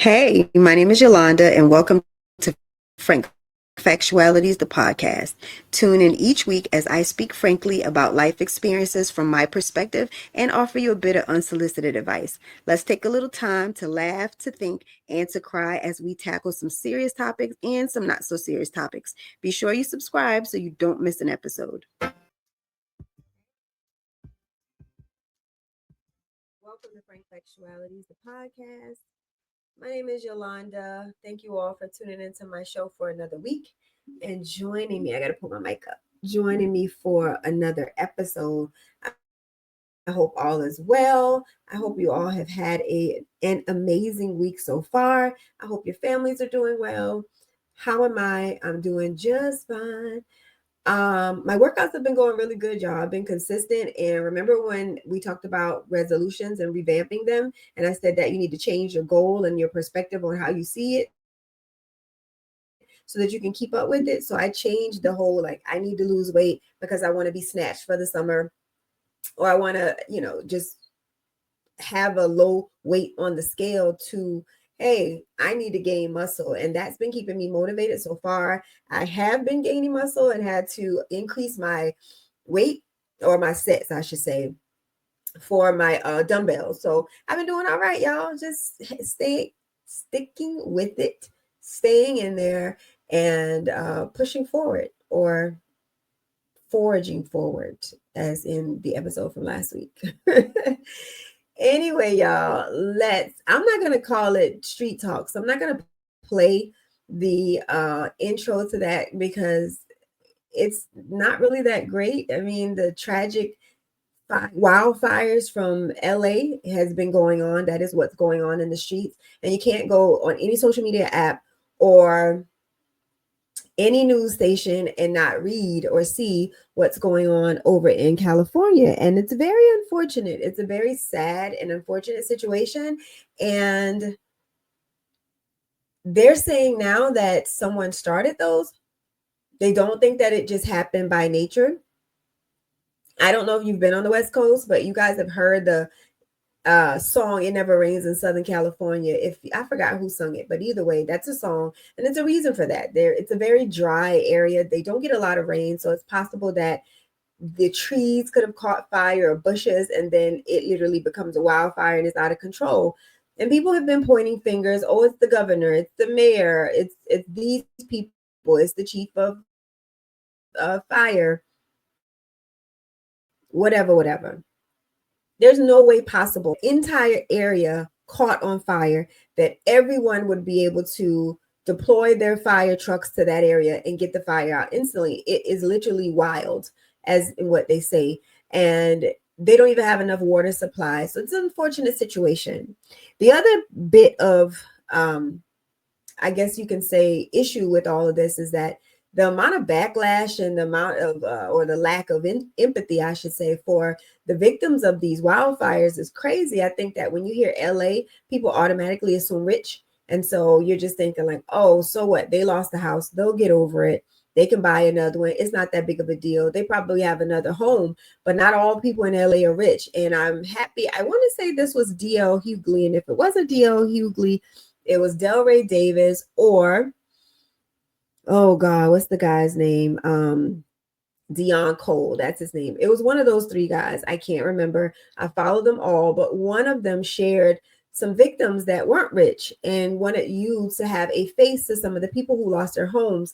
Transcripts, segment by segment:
Hey, my name is Yolanda, and welcome to Frank Factualities, the podcast. Tune in each week as I speak frankly about life experiences from my perspective and offer you a bit of unsolicited advice. Let's take a little time to laugh, to think, and to cry as we tackle some serious topics and some not so serious topics. Be sure you subscribe so you don't miss an episode. Welcome to Frank Factualities, the podcast. My name is Yolanda. Thank you all for tuning into my show for another week and joining me. I got to put my mic up. Joining me for another episode. I hope all is well. I hope you all have had an amazing week so far. I hope your families are doing well. How am I? I'm doing just fine. My workouts have been going really good, y'all. I've been consistent. And remember when we talked about resolutions and revamping them? And I said that you need to change your goal and your perspective on how you see it so that you can keep up with it. So I changed the whole I need to lose weight because I want to be snatched for the summer, or I want to, just have a low weight on the scale to, hey, I need to gain muscle. And that's been keeping me motivated so far. I have been gaining muscle and had to increase my weight, or my sets, I should say, for my dumbbells. So I've been doing all right, y'all. Just sticking with it, staying in there, and pushing forward, or foraging forward, as in the episode from last week. Anyway, y'all, I'm not going to call it street talk. So I'm not going to play the intro to that because it's not really that great. I mean, the tragic wildfires from LA has been going on. That is what's going on in the streets. And you can't go on any social media app or any news station and not read or see what's going on over in California. And it's very unfortunate. It's a very sad and unfortunate situation. And they're saying now that someone started those. They don't think that it just happened by nature. I don't know if you've been on the West Coast, but you guys have heard the song "It Never Rains in Southern California." If I forgot who sung it, but either way, that's a song, and it's a reason for that. It's a very dry area. They don't get a lot of rain, so it's possible that the trees could have caught fire, or bushes, and then it literally becomes a wildfire and it's out of control. And people have been pointing fingers. Oh, it's the governor, it's the mayor, it's these people, it's the chief of fire, whatever. There's no way possible entire area caught on fire that everyone would be able to deploy their fire trucks to that area and get the fire out instantly. It is literally wild, as in what they say. And they don't even have enough water supply. So it's an unfortunate situation. The other bit of, I guess you can say, issue with all of this is that the amount of backlash and the amount of, or the lack of empathy, I should say, for the victims of these wildfires is crazy. I think that when you hear LA, people automatically assume rich. And so you're just thinking like, oh, so what? They lost the house. They'll get over it. They can buy another one. It's not that big of a deal. They probably have another home, but not all people in LA are rich. And I'm happy. I want to say this was D.L. Hughley. And if it wasn't D.L. Hughley, it was Delray Davis, or oh God, what's the guy's name? Dion Cole, that's his name. It was one of those three guys. I can't remember. I followed them all, but one of them shared some victims that weren't rich and wanted you to have a face to some of the people who lost their homes.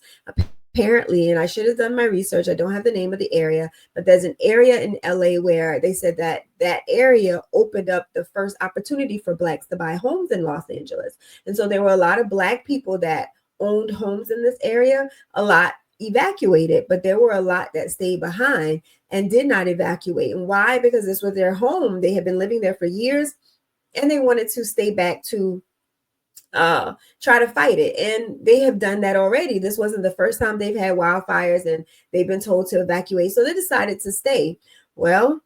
Apparently, and I should have done my research, I don't have the name of the area, but there's an area in LA where they said that that area opened up the first opportunity for Blacks to buy homes in Los Angeles. And so there were a lot of Black people that owned homes in this area. A lot evacuated, but there were a lot that stayed behind and did not evacuate. And why? Because this was their home. They had been living there for years and they wanted to stay back to try to fight it. And they have done that already. This wasn't the first time they've had wildfires and they've been told to evacuate. So they decided to stay. Well,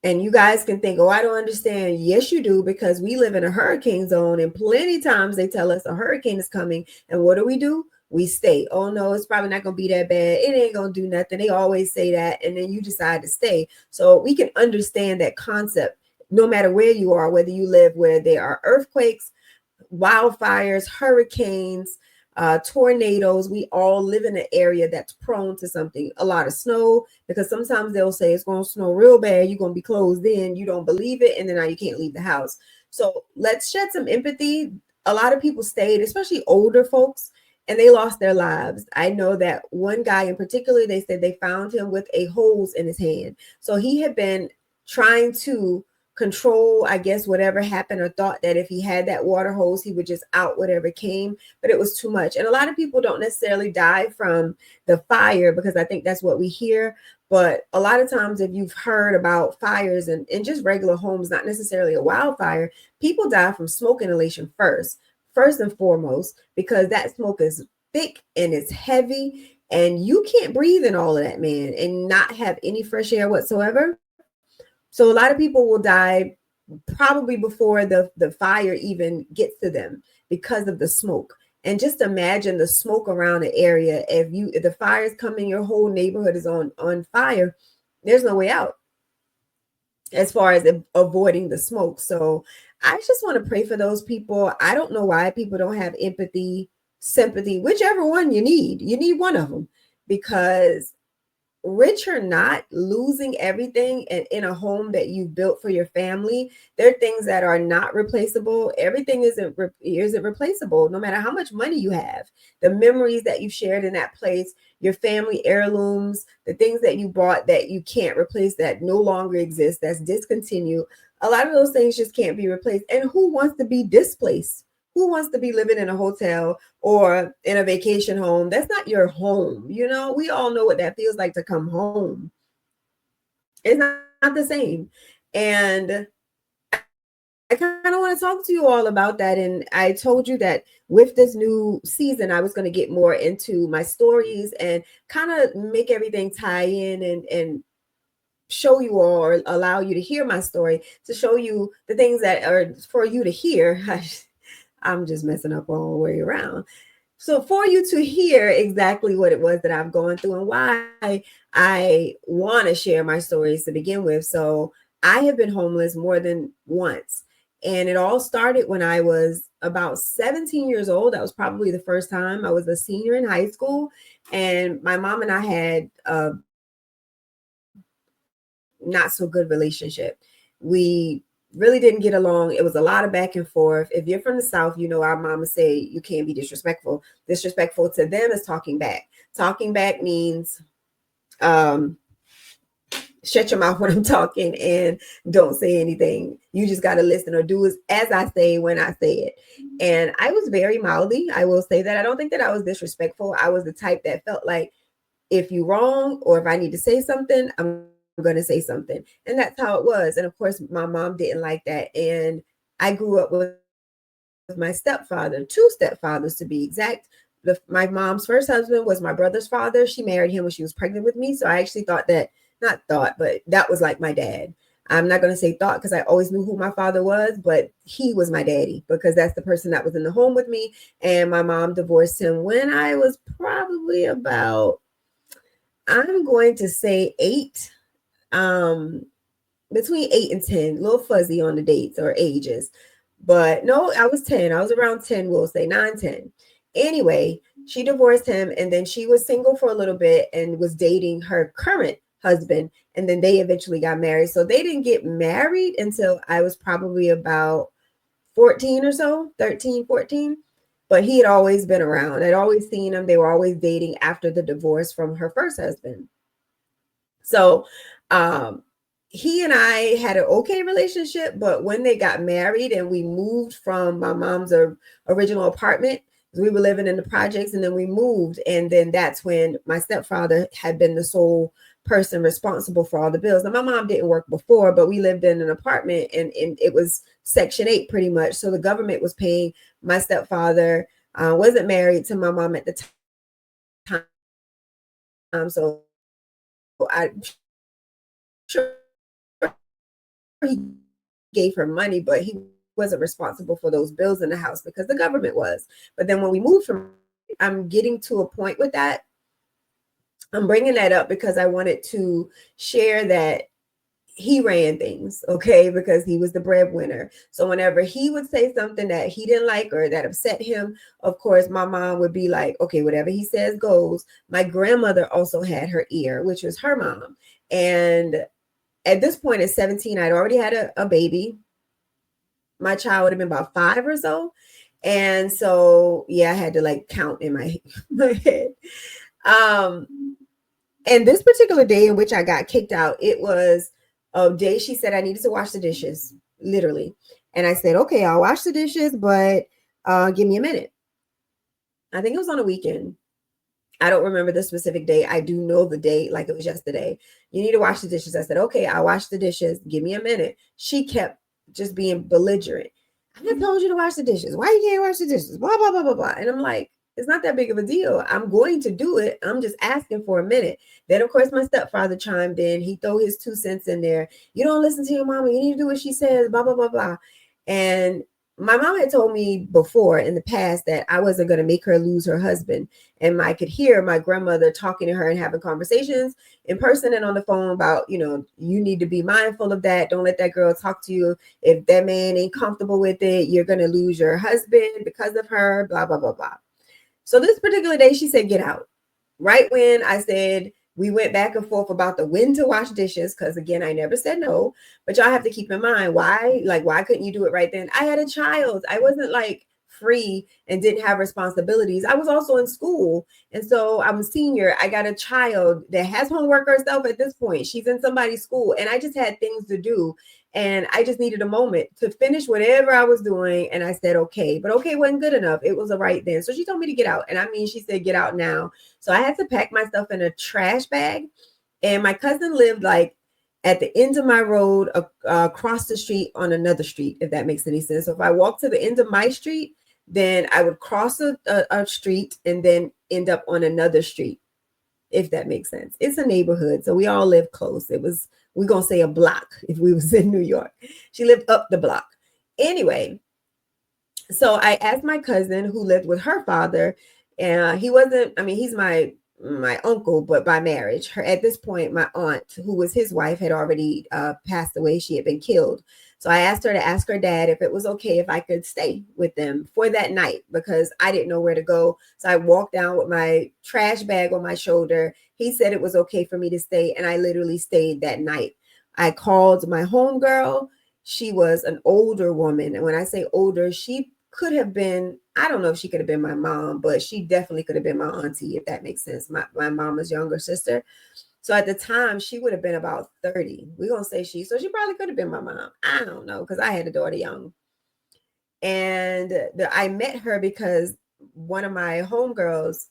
and you guys can think, oh, I don't understand. Yes, you do, because we live in a hurricane zone and plenty of times they tell us a hurricane is coming. And what do? We stay. Oh, no, it's probably not going to be that bad. It ain't going to do nothing. They always say that. And then you decide to stay. So we can understand that concept no matter where you are, whether you live where there are earthquakes, wildfires, hurricanes, tornadoes. We all live in an area that's prone to something. A lot of snow, because sometimes they'll say it's going to snow real bad. You're going to be closed in. You don't believe it. And then now you can't leave the house. So let's shed some empathy. A lot of people stayed, especially older folks, and they lost their lives. I know that one guy in particular, they said they found him with a hose in his hand. So he had been trying to control, I guess, whatever happened, or thought that if he had that water hose, he would just out whatever came, but it was too much. And a lot of people don't necessarily die from the fire, because I think that's what we hear. But a lot of times, if you've heard about fires and just regular homes, not necessarily a wildfire, people die from smoke inhalation first and foremost, because that smoke is thick and it's heavy, and you can't breathe in all of that, man, and not have any fresh air whatsoever. So a lot of people will die probably before the fire even gets to them because of the smoke. And just imagine the smoke around the area. If the fire's coming, your whole neighborhood is on fire, there's no way out as far as avoiding the smoke. So I just want to pray for those people. I don't know why people don't have empathy, sympathy, whichever one you need. You need one of them, because rich or not, losing everything in a home that you built for your family, there are things that are not replaceable. Everything isn't replaceable, no matter how much money you have. The memories that you shared in that place, your family heirlooms, the things that you bought that you can't replace, that no longer exist, that's discontinued. A lot of those things just can't be replaced. And who wants to be displaced? Who wants to be living in a hotel or in a vacation home? That's not your home. You know, we all know what that feels like to come home. It's not the same. And I kind of want to talk to you all about that. And I told you that with this new season, I was going to get more into my stories and kind of make everything tie in and show you all, or allow you to hear my story, to show you the things that are for you to hear. I'm just messing up all the way around. So for you to hear exactly what it was that I'm going through and why I want to share my stories to begin with. So I have been homeless more than once. And it all started when I was about 17 years old. That was probably the first time. I was a senior in high school, and my mom and I had a not so good relationship. We really didn't get along. It was a lot of back and forth. If you're from the South, you know our mama say you can't be disrespectful. Disrespectful to them is talking back. Talking back means shut your mouth when I'm talking and don't say anything. You just got to listen or do as I say when I say it. And I was very mouthy. I will say that. I don't think that I was disrespectful. I was the type that felt like if you're wrong, or if I need to say something, I'm going to say something. And that's how it was. And of course, my mom didn't like that. And I grew up with my stepfather, two stepfathers to be exact. My mom's first husband was my brother's father. She married him when she was pregnant with me. So I actually thought that, not thought, but that was like my dad. I'm not going to say thought because I always knew who my father was, but he was my daddy because that's the person that was in the home with me. And my mom divorced him when I was probably about, I'm going to say 8, between 8 and 10, a little fuzzy on the dates or ages. But no, I was 10. I was around 10, we'll say 9, 10. Anyway, she divorced him, and then she was single for a little bit and was dating her current husband. And then they eventually got married. So they didn't get married until I was probably about 14 or so, 13, 14. But he had always been around. I'd always seen him. They were always dating after the divorce from her first husband. So he and I had an okay relationship, but when they got married and we moved from my mom's original apartment, we were living in the projects, and then we moved. And then that's when my stepfather had been the sole person responsible for all the bills. Now, my mom didn't work before, but we lived in an apartment, and it was Section 8 pretty much. So the government was paying. My stepfather wasn't married to my mom at the time. So I'm sure he gave her money, but he wasn't responsible for those bills in the house because the government was. But then when we moved from, I'm getting to a point with that. I'm bringing that up because I wanted to share that he ran things, okay, because he was the breadwinner. So whenever he would say something that he didn't like or that upset him, of course, my mom would be like, okay, whatever he says goes. My grandmother also had her ear, which was her mom. And at this point at 17, I'd already had a baby. My child would have been about 5 or so. And so, yeah, I had to like count in my, my head. Um, and this particular day in which I got kicked out, it was a day she said I needed to wash the dishes, literally. And I said, okay, I'll wash the dishes, but give me a minute. I think it was on a weekend. I don't remember the specific day. I do know the date like it was yesterday. You need to wash the dishes. I said, okay, I'll wash the dishes. Give me a minute. She kept just being belligerent. I just told you to wash the dishes. Why you can't wash the dishes? Blah, blah, blah, blah, blah. And I'm like, it's not that big of a deal. I'm going to do it. I'm just asking for a minute. Then, of course, my stepfather chimed in. He threw his 2 cents in there. You don't listen to your mama. You need to do what she says, blah, blah, blah, blah. And my mom had told me before in the past that I wasn't going to make her lose her husband. And I could hear my grandmother talking to her and having conversations in person and on the phone about, you know, you need to be mindful of that. Don't let that girl talk to you. If that man ain't comfortable with it, you're going to lose your husband because of her, blah, blah, blah, blah. So this particular day, she said, get out. Right when I said, we went back and forth about the when to wash dishes, because again, I never said no. But y'all have to keep in mind why couldn't you do it right then? I had a child. I wasn't like free and didn't have responsibilities. I was also in school. And so I'm a senior. I got a child that has homework herself at this point. She's in somebody's school. And I just had things to do. And I just needed a moment to finish whatever I was doing. And I said, okay, but okay wasn't good enough. It was a right then. So she told me to get out. And I mean, she said, get out now. So I had to pack myself in a trash bag. And my cousin lived like at the end of my road, across the street on another street, if that makes any sense. So if I walked to the end of my street, then I would cross a street and then end up on another street, if that makes sense. It's a neighborhood. So we all live close. We're going to say a block if we was in New York. She lived up the block. Anyway, so I asked my cousin who lived with her father, and he wasn't, I mean, he's my uncle, but by marriage. At this point, my aunt, who was his wife, had already passed away. She had been killed. So I asked her to ask her dad if it was okay if I could stay with them for that night, because I didn't know where to go. So I walked down with my trash bag on my shoulder. He said it was okay for me to stay, and I literally stayed that night. I called my homegirl. She was an older woman. And when I say older, she could have been, I don't know if she could have been my mom, but she definitely could have been my auntie, if that makes sense. My mama's younger sister. So at the time, she would have been about 30. We're going to say so she probably could have been my mom. I don't know, because I had a daughter young. And I met her because one of my homegirls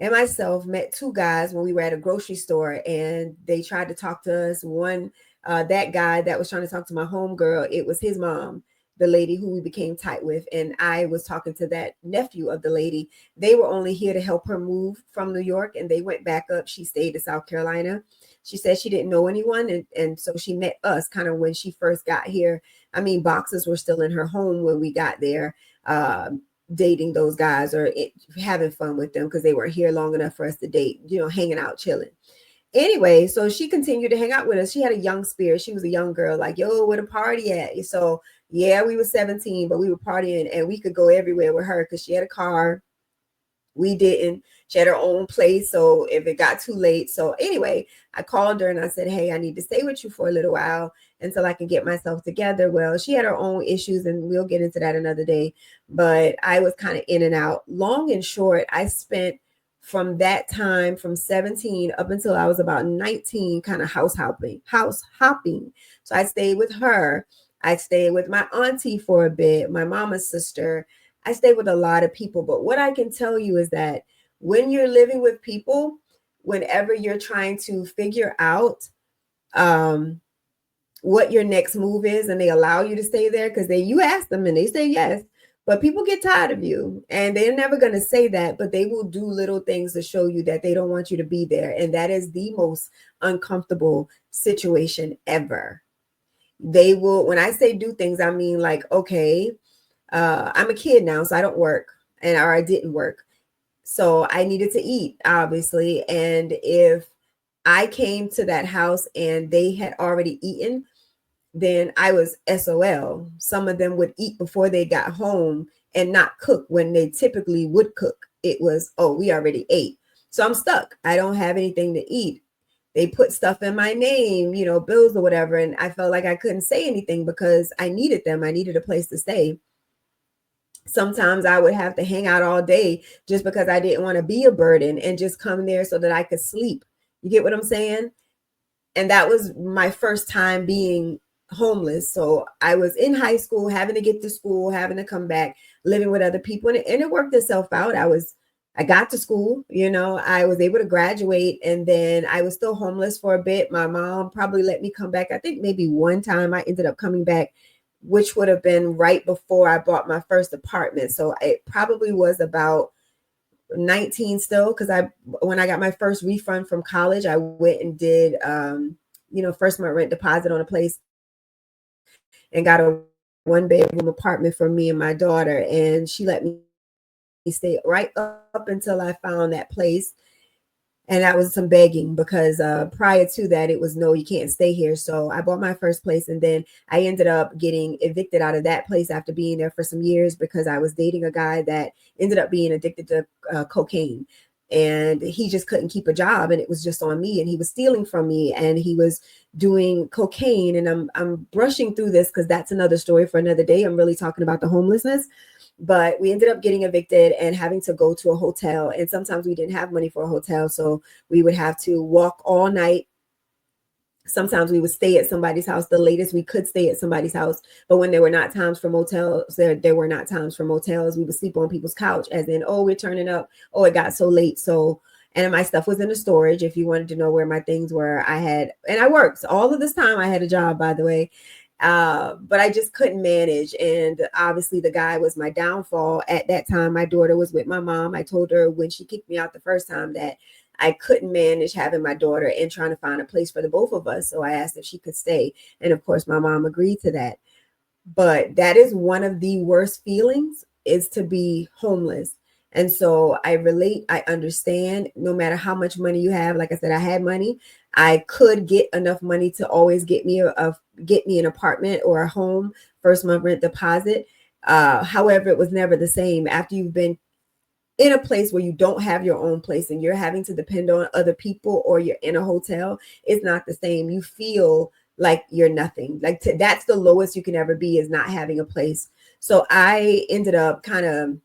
and myself met two guys when we were at a grocery store, and they tried to talk to us. One, that guy that was trying to talk to my homegirl, it was his mom, the lady who we became tight with. And I was talking to that nephew of the lady. They were only here to help her move from New York, and they went back up. She stayed in South Carolina. She said she didn't know anyone. And so she met us kind of when she first got here. I mean, boxes were still in her home when we got there, dating those guys or having fun with them, because they weren't here long enough for us to date, hanging out, chilling. Anyway, so she continued to hang out with us. She had a young spirit. She was a young girl, like, yo, where the party at? So yeah, we were 17, but we were partying, and we could go everywhere with her because she had a car. We didn't. She had her own place. So if it got too late. So anyway, I called her and I said, hey, I need to stay with you for a little while until I can get myself together. Well, she had her own issues, and we'll get into that another day. But I was kind of in and out. Long and short, I spent from that time, from 17 up until I was about 19, kind of house hopping. So I stayed with her. I stayed with my auntie for a bit, my mama's sister. I stayed with a lot of people. But what I can tell you is that when you're living with people, whenever you're trying to figure out what your next move is, and they allow you to stay there, because you ask them and they say yes, but people get tired of you, and they're never going to say that, but they will do little things to show you that they don't want you to be there. And that is the most uncomfortable situation ever. They will, when I say do things, I mean like, okay, I'm a kid now, so I don't work, or I didn't work. So I needed to eat, obviously. And if I came to that house and they had already eaten, then I was SOL. Some of them would eat before they got home and not cook when they typically would cook. It was, oh, we already ate. So I'm stuck. I don't have anything to eat. They put stuff in my name, bills or whatever. And I felt like I couldn't say anything because I needed them. I needed a place to stay. Sometimes I would have to hang out all day just because I didn't want to be a burden and just come there so that I could sleep. You get what I'm saying? And that was my first time being homeless. So I was in high school, having to get to school, having to come back, living with other people, and it worked itself out. I got to school, I was able to graduate, and then I was still homeless for a bit. My mom probably let me come back. I think maybe one time I ended up coming back, which would have been right before I bought my first apartment. So it probably was about 19 still, because when I got my first refund from college, I went and did first my rent deposit on a place and got a 1-bedroom apartment for me and my daughter, and she let me stay right up until I found that place. And that was some begging, because prior to that, it was, no, you can't stay here. So I bought my first place, and then I ended up getting evicted out of that place after being there for some years, because I was dating a guy that ended up being addicted to cocaine. And he just couldn't keep a job, and it was just on me, and he was stealing from me, and he was doing cocaine. And I'm brushing through this because that's another story for another day. I'm really talking about the homelessness. But we ended up getting evicted and having to go to a hotel. And sometimes we didn't have money for a hotel, so we would have to walk all night. Sometimes we would stay at somebody's house. The latest we could stay at somebody's house. But when there were not times for motels, there were not times for motels. We would sleep on people's couch, as in, oh, we're turning up. Oh, it got so late. So, and my stuff was in the storage. If you wanted to know where my things were, and I worked all of this time. I had a job, by the way. But I just couldn't manage. And obviously the guy was my downfall. At that time, my daughter was with my mom. I told her when she kicked me out the first time that I couldn't manage having my daughter and trying to find a place for the both of us. So I asked if she could stay. And of course, my mom agreed to that. But that is one of the worst feelings, is to be homeless. And so I relate, I understand. No matter how much money you have, like I said, I had money. I could get enough money to always get me an apartment or a home, first month rent deposit. However, it was never the same after you've been in a place where you don't have your own place and you're having to depend on other people, or you're in a hotel. It's not the same. You feel like you're nothing. Like that's the lowest you can ever be, is not having a place. So I ended up kind of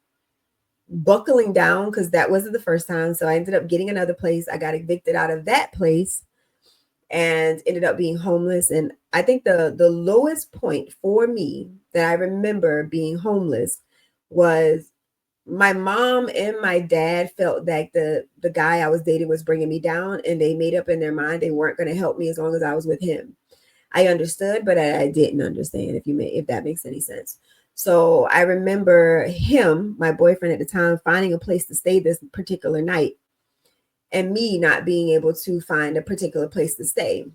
buckling down, because that wasn't the first time. So I ended up getting another place. I got evicted out of that place and ended up being homeless. And I think the lowest point for me that I remember being homeless was my mom and my dad felt like the guy I was dating was bringing me down, and they made up in their mind they weren't going to help me as long as I was with him. I understood, but I didn't understand, if that makes any sense. So I remember him, my boyfriend at the time, finding a place to stay this particular night, and me not being able to find a particular place to stay.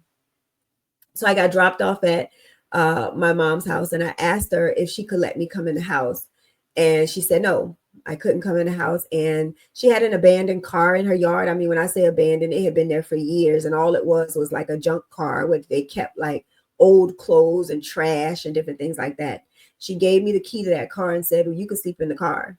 So I got dropped off at my mom's house, and I asked her if she could let me come in the house. And she said no, I couldn't come in the house. And she had an abandoned car in her yard. I mean, when I say abandoned, it had been there for years, and all it was like a junk car where they kept like old clothes and trash and different things like that. She gave me the key to that car and said, well, you can sleep in the car.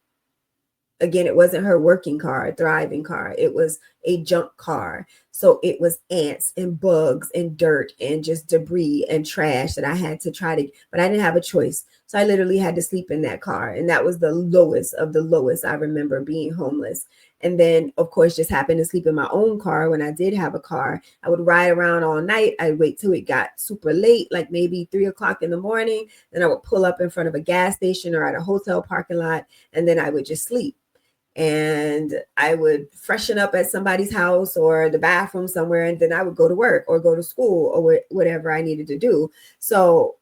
Again, it wasn't her working car, thriving car. It was a junk car. So it was ants and bugs and dirt and just debris and trash that I had to but I didn't have a choice. So I literally had to sleep in that car. And that was the lowest of the lowest. I remember being homeless. And then, of course, just happened to sleep in my own car when I did have a car. I would ride around all night. I'd wait till it got super late, like maybe 3 o'clock in the morning. Then I would pull up in front of a gas station or at a hotel parking lot, and then I would just sleep. And I would freshen up at somebody's house or the bathroom somewhere, and then I would go to work or go to school or whatever I needed to do. So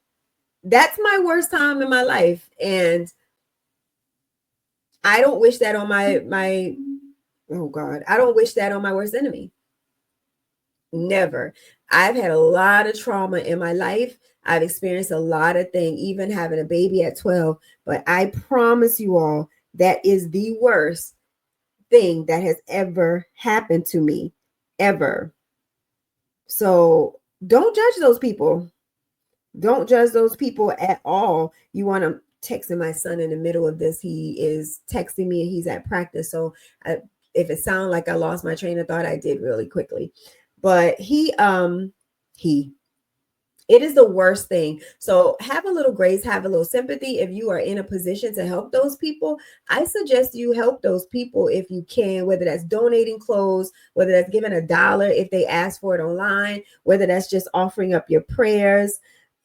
that's my worst time in my life, and I don't wish that on my oh God, I don't wish that on my worst enemy. Never. I've had a lot of trauma in my life. I've experienced a lot of things, even having a baby at 12. But I promise you all, that is the worst thing that has ever happened to me, ever. So don't judge those people. Don't judge those people at all. You want to texting my son in the middle of this. He is texting me and he's at practice. So if it sounds like I lost my train of thought, I did really quickly. But he it is the worst thing. So have a little grace, have a little sympathy. If you are in a position to help those people, I suggest you help those people if you can, whether that's donating clothes, whether that's giving $1 if they ask for it online, whether that's just offering up your prayers,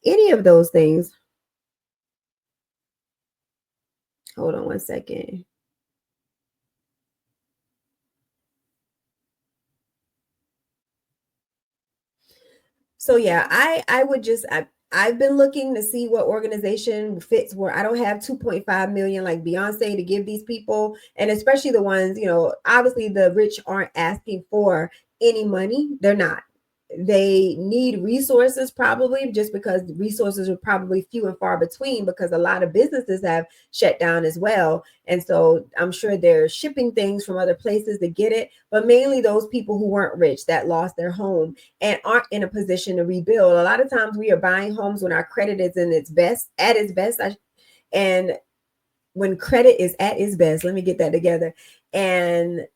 any of those things. Hold on one second. So yeah, I would just I've been looking to see what organization fits where I don't have 2.5 million like Beyonce to give these people, and especially the ones, obviously the rich aren't asking for any money. They're not. They need resources probably just because the resources are probably few and far between because a lot of businesses have shut down as well. And so I'm sure they're shipping things from other places to get it, but mainly those people who weren't rich that lost their home and aren't in a position to rebuild. A lot of times we are buying homes when our credit is in its best, at its best. And when credit is at its best, let me get that together. And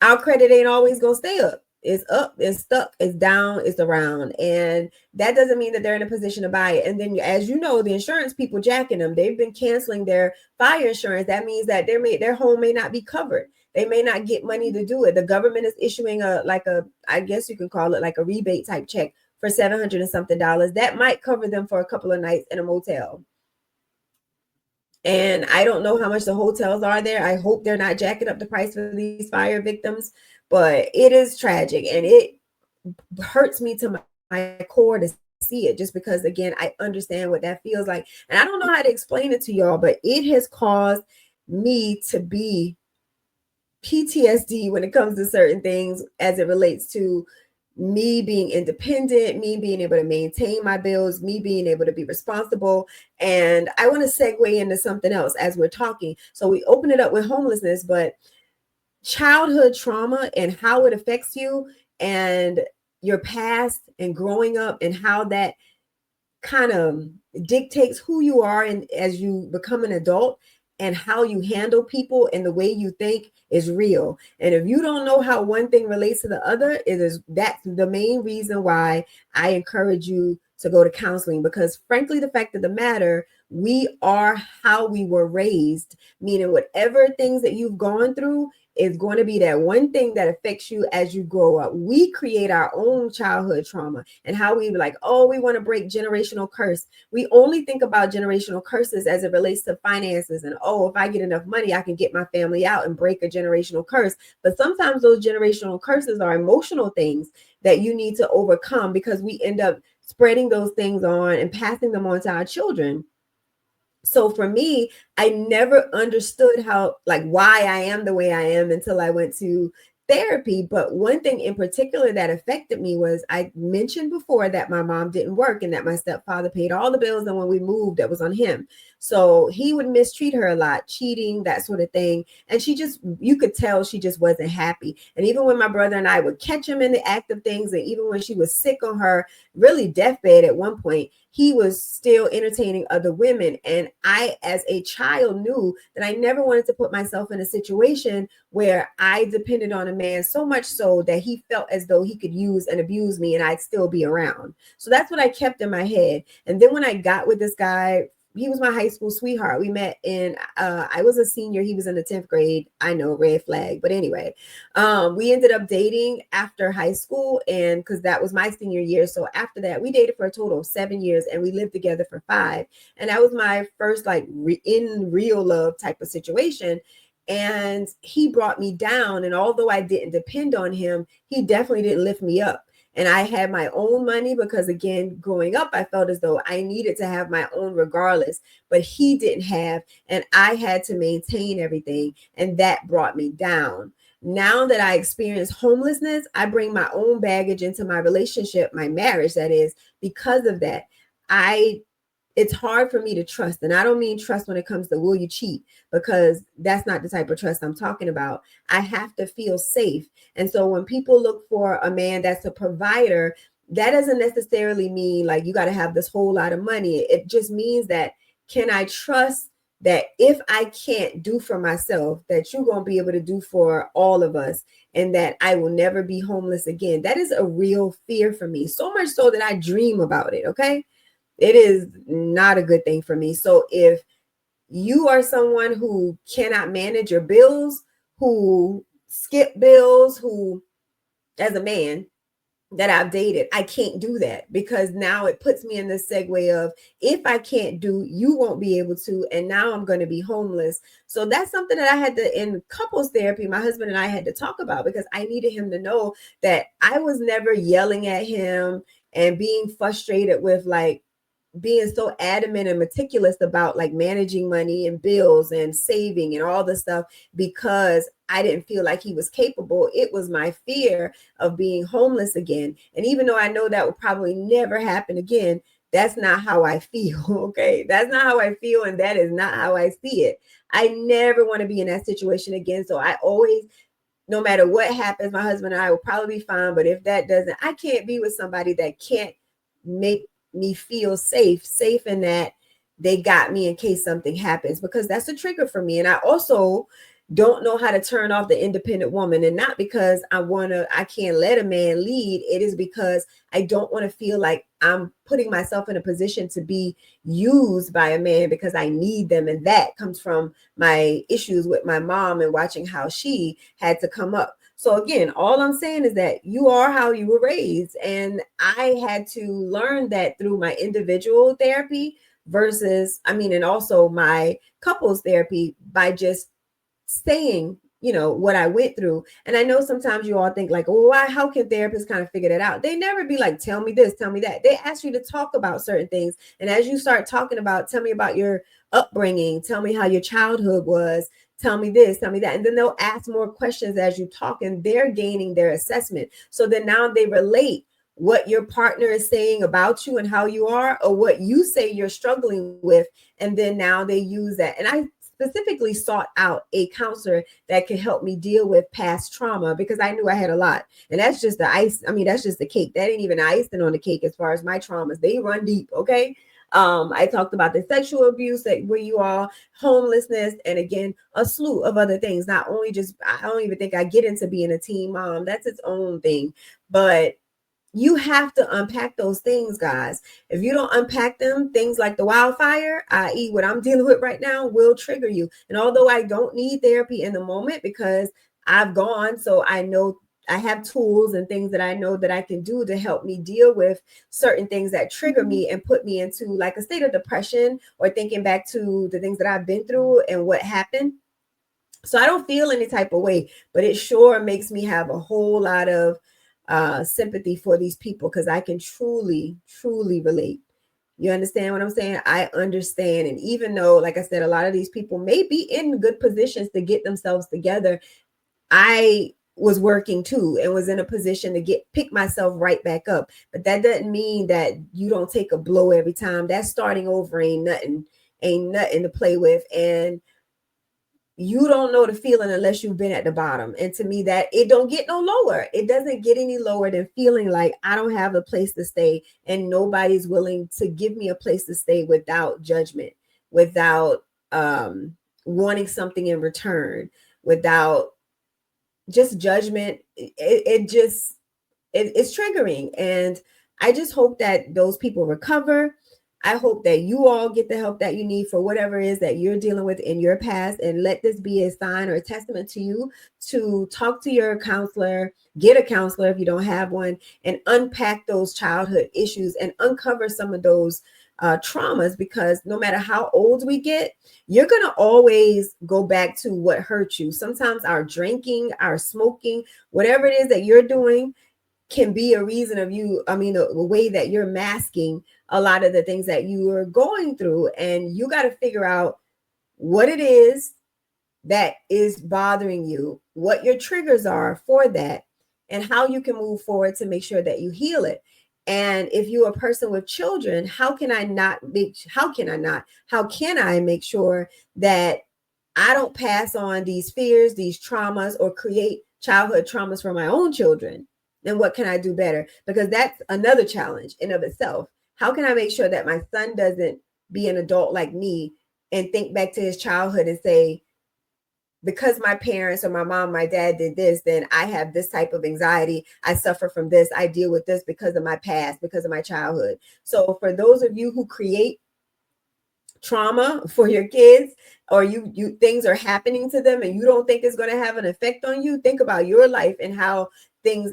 our credit ain't always going to stay up. It's up, it's stuck, it's down, it's around. And that doesn't mean that they're in a position to buy it. And then, as you know, the insurance people jacking them, they've been canceling their fire insurance. That means that their home may not be covered. They may not get money to do it. The government is issuing I guess you can call it like a rebate type check for $700 and something. That might cover them for a couple of nights in a motel. And I don't know how much the hotels are there. I hope they're not jacking up the price for these fire victims, but it is tragic and it hurts me to my core to see it just because, again, I understand what that feels like. And I don't know how to explain it to y'all, but it has caused me to be PTSD when it comes to certain things as it relates to me being independent, me being able to maintain my bills, me being able to be responsible. And I want to segue into something else as we're talking. So we open it up with homelessness, but childhood trauma and how it affects you and your past and growing up and how that kind of dictates who you are and as you become an adult and how you handle people and the way you think is real. And if you don't know how one thing relates to the other, that's the main reason why I encourage you to go to counseling, because frankly, the fact of the matter, we are how we were raised, meaning whatever things that you've gone through is going to be that one thing that affects you as you grow up. We create our own childhood trauma and how we like, oh, we want to break generational curse. We only think about generational curses as it relates to finances and, oh, if I get enough money, I can get my family out and break a generational curse. But sometimes those generational curses are emotional things that you need to overcome because we end up spreading those things on and passing them on to our children. So for me, I never understood why I am the way I am until I went to therapy. But one thing in particular that affected me was I mentioned before that my mom didn't work and that my stepfather paid all the bills. And when we moved, that was on him. So he would mistreat her a lot, cheating, that sort of thing. And you could tell she just wasn't happy. And even when my brother and I would catch him in the act of things, and even when she was sick on her really deathbed at one point, he was still entertaining other women. And I, as a child, knew that I never wanted to put myself in a situation where I depended on a man so much so that he felt as though he could use and abuse me and I'd still be around. So that's what I kept in my head. And then when I got with this guy, he was my high school sweetheart. We met I was a senior. He was in the 10th grade. I know, red flag. But anyway, we ended up dating after high school, and because that was my senior year. So after that, we dated for a total of 7 years and we lived together for 5. And that was my first in real love type of situation. And he brought me down. And although I didn't depend on him, he definitely didn't lift me up. And I had my own money because, again, growing up, I felt as though I needed to have my own regardless, but he didn't have, and I had to maintain everything. And that brought me down. Now that I experience homelessness, I bring my own baggage into my relationship, my marriage, that is, because of that. it's hard for me to trust. And I don't mean trust when it comes to will you cheat, because that's not the type of trust I'm talking about. I have to feel safe. And so when people look for a man that's a provider, that doesn't necessarily mean like you got to have this whole lot of money. It just means that, can I trust that if I can't do for myself, that you're going to be able to do for all of us, and that I will never be homeless again. That is a real fear for me, so much so that I dream about it. Okay. It is not a good thing for me. So if you are someone who cannot manage your bills, who skip bills, who, as a man that I've dated, I can't do that, because now it puts me in the segue of, if I can't do, you won't be able to, and now I'm going to be homeless. So that's something that I had to, in couples therapy, my husband and I had to talk about, because I needed him to know that I was never yelling at him and being frustrated with like being so adamant and meticulous about like managing money and bills and saving and all the stuff, because I didn't feel like he was capable. It was my fear of being homeless again. And even though I know that will probably never happen again, that's not how I feel. Okay. That's not how I feel. And that is not how I see it. I never want to be in that situation again. So I always, no matter what happens, my husband and I will probably be fine. But if that doesn't, I can't be with somebody that can't make me feel safe in that they got me in case something happens, because that's a trigger for me. And I also don't know how to turn off the independent woman, and not because I can't let a man lead. It is because I don't want to feel like I'm putting myself in a position to be used by a man because I need them. And that comes from my issues with my mom and watching how she had to come up. So again, all I'm saying is that you are how you were raised. And I had to learn that through my individual therapy versus, and also my couples therapy, by just saying, what I went through. And I know sometimes you all think like, oh, how can therapists kind of figure that out? They never be like, tell me this, tell me that. They ask you to talk about certain things. And as you start talking about, tell me about your upbringing, tell me how your childhood was, tell me this, tell me that. And then they'll ask more questions as you talk, and they're gaining their assessment. So then now they relate what your partner is saying about you and how you are, or what you say you're struggling with. And then now they use that. And I specifically sought out a counselor that could help me deal with past trauma, because I knew I had a lot. And that's just the ice. That's just the cake. That ain't even icing on the cake as far as my traumas. They run deep. Okay. I talked about the sexual abuse that where you are, homelessness, and again, a slew of other things. Not only just, I don't even think I get into being a teen mom. That's its own thing. But you have to unpack those things, guys. If you don't unpack them, things like the wildfire, i.e. what I'm dealing with right now, will trigger you. And although I don't need therapy in the moment because I've gone, so I know I have tools and things that I know that I can do to help me deal with certain things that trigger me and put me into like a state of depression, or thinking back to the things that I've been through and what happened. So I don't feel any type of way, but it sure makes me have a whole lot of sympathy for these people, because I can truly relate. You understand what I'm saying? I understand. And even though, like I said, a lot of these people may be in good positions to get themselves together, I was working too and was in a position to pick myself right back up. But that doesn't mean that you don't take a blow every time. That starting over ain't nothing to play with. And you don't know the feeling unless you've been at the bottom. And to me, that it don't get no lower. It doesn't get any lower than feeling like I don't have a place to stay, and nobody's willing to give me a place to stay without judgment, without wanting something in return, without just judgment. It's triggering. And I just hope that those people recover. I hope that you all get the help that you need for whatever it is that you're dealing with in your past, and let this be a sign or a testament to you to talk to your counselor, get a counselor if you don't have one, and unpack those childhood issues and uncover some of those traumas, because no matter how old we get, you're going to always go back to what hurt you. Sometimes our drinking, our smoking, whatever it is that you're doing can be a reason of you, a way that you're masking a lot of the things that you are going through. And you got to figure out what it is that is bothering you, what your triggers are for that, and how you can move forward to make sure that you heal it. And if you're a person with children, how can I make sure that I don't pass on these fears, these traumas, or create childhood traumas for my own children? Then what can I do better? Because that's another challenge in of itself. How can I make sure that my son doesn't be an adult like me and think back to his childhood and say, because my parents or my mom, my dad did this, then I have this type of anxiety. I suffer from this. I deal with this because of my past, because of my childhood. So for those of you who create trauma for your kids, or you things are happening to them and you don't think it's going to have an effect on you, think about your life and how things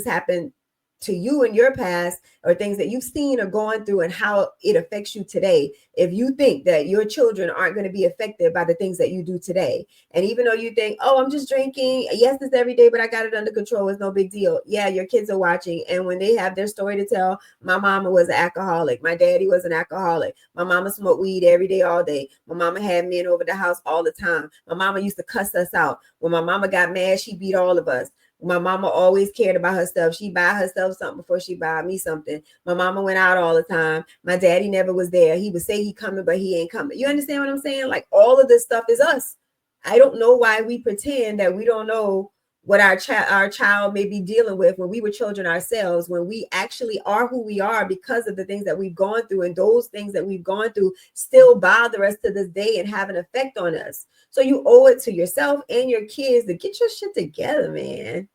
happen to you in your past, or things that you've seen or gone through, and how it affects you today. If you think that your children aren't going to be affected by the things that you do today, and even though you think, oh, I'm just drinking, yes, it's every day, but I got it under control, it's no big deal. Yeah, your kids are watching, and when they have their story to tell, my mama was an alcoholic, my daddy was an alcoholic, my mama smoked weed every day, all day, my mama had men over the house all the time, my mama used to cuss us out. When my mama got mad, she beat all of us. My mama always cared about her stuff. She buy herself something before she buy me something. My mama went out all the time. My daddy never was there. He would say he coming, but he ain't coming. You understand what I'm saying? Like, all of this stuff is us. I don't know why we pretend that we don't know what our child may be dealing with when we were children ourselves, when we actually are who we are because of the things that we've gone through, and those things that we've gone through still bother us to this day and have an effect on us. So you owe it to yourself and your kids to get your shit together, man.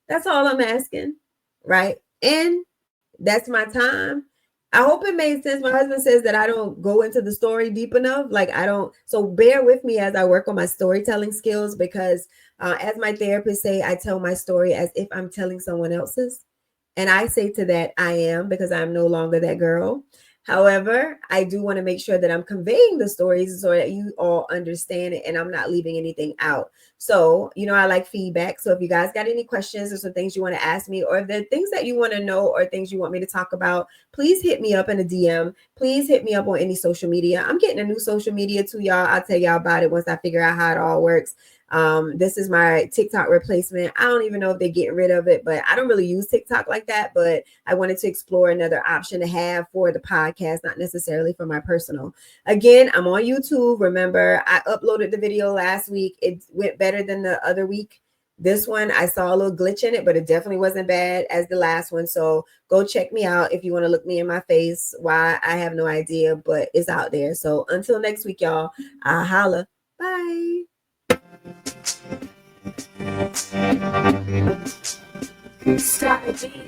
That's all I'm asking, right? And that's my time. I hope it made sense. My husband says that I don't go into the story deep enough. Like, I don't. So bear with me as I work on my storytelling skills, because as my therapist say, I tell my story as if I'm telling someone else's. And I say to that, I am, because I'm no longer that girl. However, I do want to make sure that I'm conveying the stories so that you all understand it and I'm not leaving anything out. So, I like feedback. So if you guys got any questions or some things you want to ask me, or if there are things that you want to know or things you want me to talk about, please hit me up in a DM. Please hit me up on any social media. I'm getting a new social media too, y'all. I'll tell y'all about it once I figure out how it all works. This is my TikTok replacement. I don't even know if they're getting rid of it, but I don't really use TikTok like that. But I wanted to explore another option to have for the podcast, not necessarily for my personal. Again, I'm on YouTube. Remember, I uploaded the video last week. It went better than the other week. This one, I saw a little glitch in it, but it definitely wasn't bad as the last one. So go check me out if you want to look me in my face. Why, I have no idea, but it's out there. So until next week, y'all, I'll holla. Bye. Strategy.